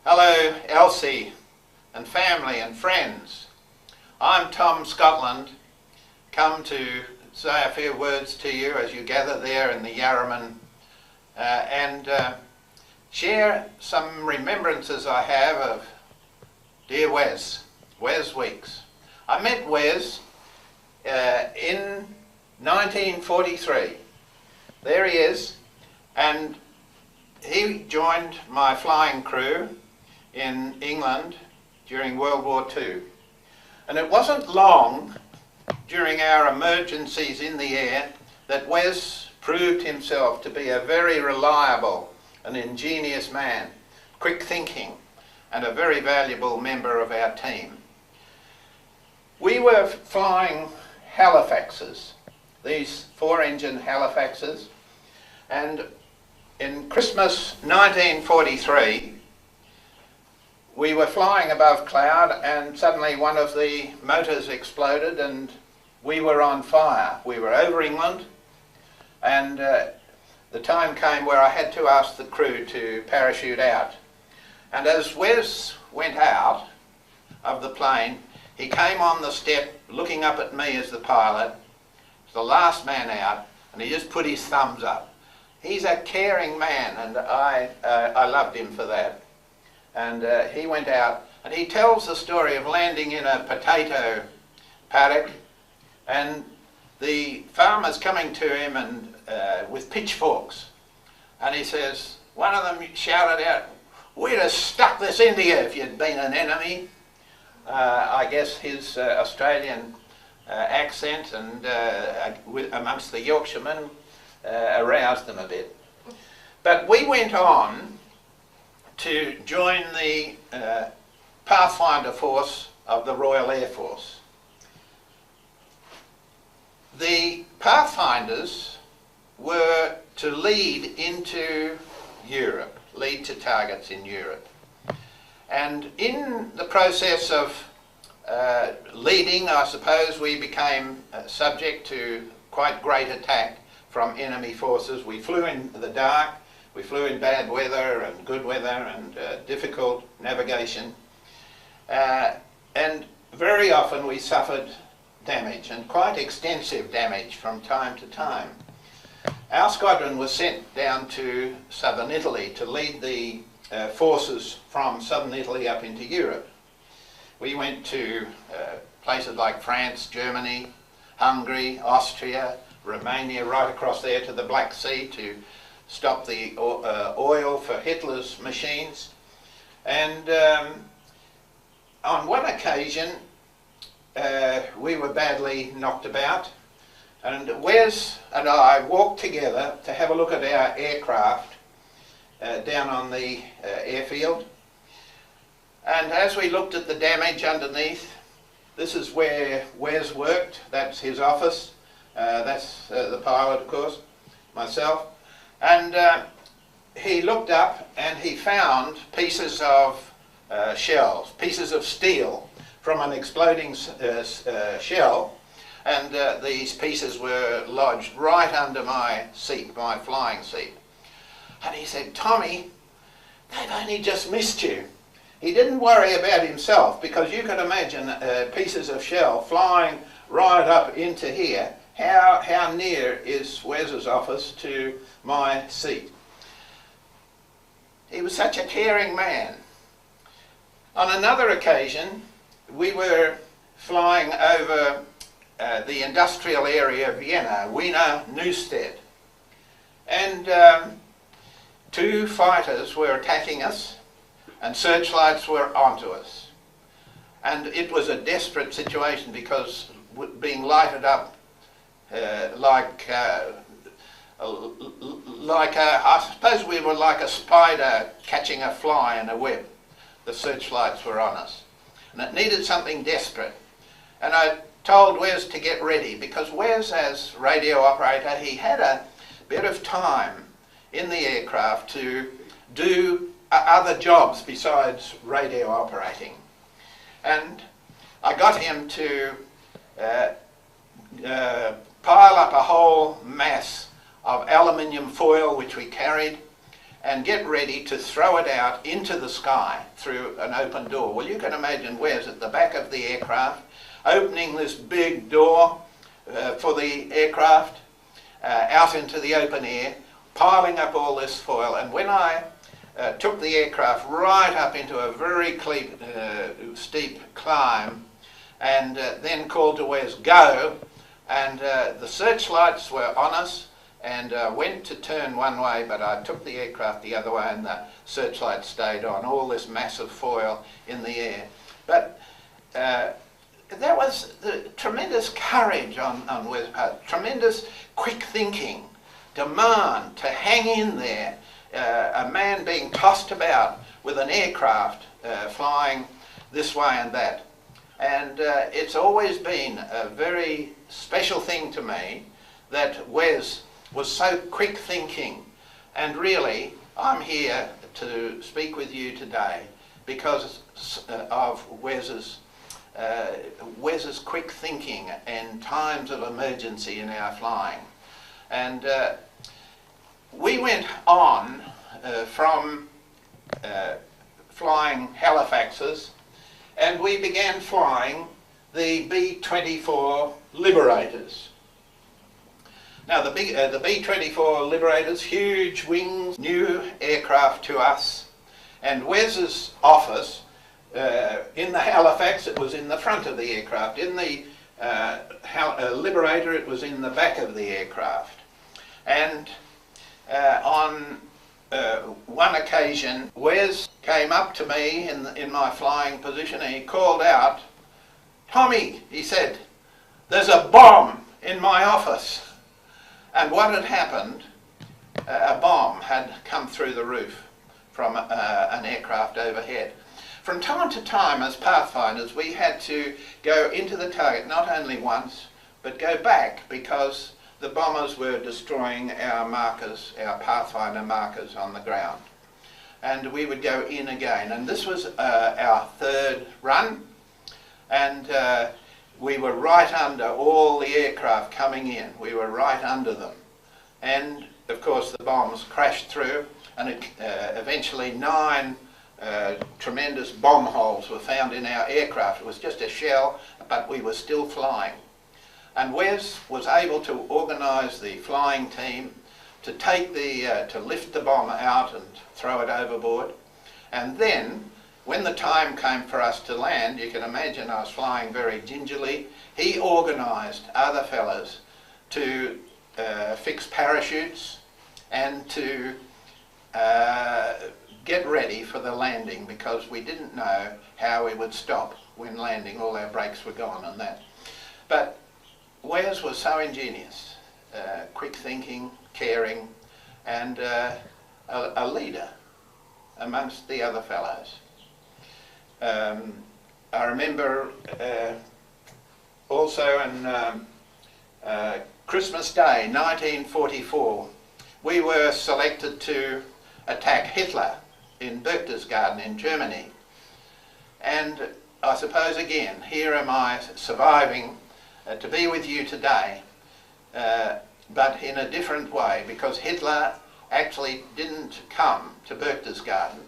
Hello Elsie and family and friends. I'm Tom Scotland, come to say a few words to you as you gather there in the Yarraman and share some remembrances I have of dear Wes Weekes. I met Wes in 1943. There he is, and he joined my flying crew in England during World War II. And it wasn't long during our emergencies in the air that Wes proved himself to be a very reliable and ingenious man, quick thinking, and a very valuable member of our team. We were flying Halifaxes, these 4-engine Halifaxes, and in Christmas 1943 we were flying above cloud and suddenly one of the motors exploded and we were on fire. We were over England, and the time came where I had to ask the crew to parachute out. And as Wes went out of the plane, he came on the step looking up at me as the pilot, the last man out, and he just put his thumbs up. He's a caring man, and I loved him for that. And he went out and he tells the story of landing in a potato paddock and the farmers coming to him and with pitchforks, and he says, one of them shouted out, "We'd have stuck this into you if you'd been an enemy." I guess his Australian accent and amongst the Yorkshiremen aroused them a bit. But we went on to join the Pathfinder force of the Royal Air Force. The Pathfinders were to lead into Europe, lead to targets in Europe. And in the process of leading, I suppose, we became subject to quite great attack from enemy forces. We flew in the dark, we flew in bad weather and good weather and difficult navigation. And very often we suffered damage, and quite extensive damage from time to time. Our squadron was sent down to southern Italy to lead the forces from southern Italy up into Europe. We went to places like France, Germany, Hungary, Austria, Romania, right across there to the Black Sea to stop the oil for Hitler's machines. And on one occasion we were badly knocked about, and Wes and I walked together to have a look at our aircraft down on the airfield. And as we looked at the damage underneath, this is where Wes worked, that's his office, that's the pilot, of course, myself. And he looked up and he found pieces of shells, pieces of steel from an exploding shell, and these pieces were lodged right under my seat, my flying seat. And he said, "Tommy, they've only just missed you." He didn't worry about himself, because you can imagine pieces of shell flying right up into here. How near is Wes's office to my seat? He was such a caring man. On another occasion, we were flying over the industrial area of Vienna, Wiener Neustadt, and two fighters were attacking us and searchlights were onto us. And it was a desperate situation, because being lighted up I suppose we were like a spider catching a fly in a web. The searchlights were on us, and it needed something desperate. And I told Wes to get ready, because Wes, as radio operator, he had a bit of time in the aircraft to do other jobs besides radio operating. And I got him to pile up a whole mass of aluminium foil which we carried, and get ready to throw it out into the sky through an open door. Well, you can imagine Wes at the back of the aircraft, opening this big door for the aircraft out into the open air, piling up all this foil. And when I took the aircraft right up into a very steep climb, and then called to Wes, go, and the searchlights were on us, and went to turn one way, but I took the aircraft the other way and the searchlight stayed on, all this massive foil in the air. But that was the tremendous courage on Wes' part, tremendous quick thinking, demand to hang in there, a man being tossed about with an aircraft flying this way and that. And it's always been a very special thing to me that Wes was so quick thinking, and really I'm here to speak with you today because of Wes's quick thinking in times of emergency in our flying. And we went on from flying Halifaxes, and we began flying the B24 Liberators. Now the B24 Liberators, huge wings, new aircraft to us, and Wes's office in the Halifax, it was in the front of the aircraft. In the Liberator, it was in the back of the aircraft. And on one occasion, Wes came up to me in my flying position and he called out, "Tommy," he said, "there's a bomb in my office." And what had happened, a bomb had come through the roof from an aircraft overhead. From time to time, as pathfinders, we had to go into the target not only once, but go back because the bombers were destroying our markers, our pathfinder markers on the ground. And we would go in again. And this was our third run. And we were right under all the aircraft coming in. We were right under them. And of course the bombs crashed through, and eventually 9 tremendous bomb holes were found in our aircraft. It was just a shell, but we were still flying. And Wes was able to organise the flying team to take to lift the bomb out and throw it overboard. And then, when the time came for us to land, you can imagine I was flying very gingerly, he organised other fellas to fix parachutes and to get ready for the landing, because we didn't know how we would stop when landing. All our brakes were gone and that. But Wes was so ingenious, quick thinking, caring, and a leader amongst the other fellows. I remember also on Christmas Day 1944, we were selected to attack Hitler in Berchtesgaden in Germany. And I suppose again, here am I surviving to be with you today, but in a different way, because Hitler actually didn't come to Berchtesgaden.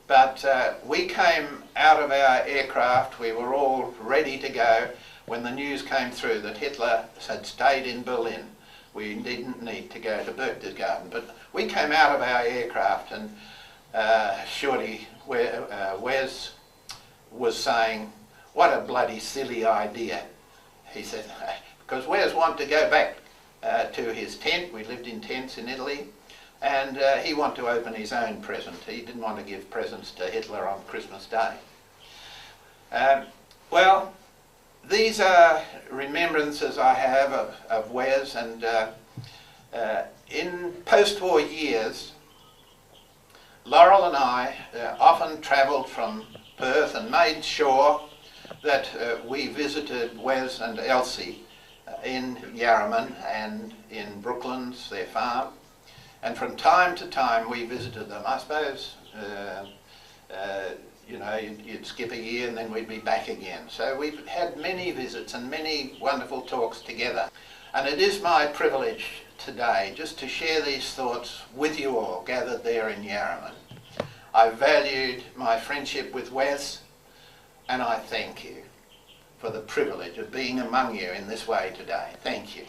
But we came out of our aircraft, we were all ready to go when the news came through that Hitler had stayed in Berlin. We didn't need to go to Berchtesgaden, but we came out of our aircraft, and surely Wes was saying, "What a bloody silly idea," he said, because Wes wanted to go back to his tent. We lived in tents in Italy. And he wanted to open his own present. He didn't want to give presents to Hitler on Christmas Day. Well, these are remembrances I have of Wes, and in post-war years, Laurel and I often travelled from Perth and made sure that we visited Wes and Elsie in Yarraman and in Brooklands, their farm. And from time to time we visited them. I suppose, you know, you'd skip a year and then we'd be back again. So we've had many visits and many wonderful talks together. And it is my privilege today just to share these thoughts with you all gathered there in Yarraman. I valued my friendship with Wes, and I thank you for the privilege of being among you in this way today. Thank you.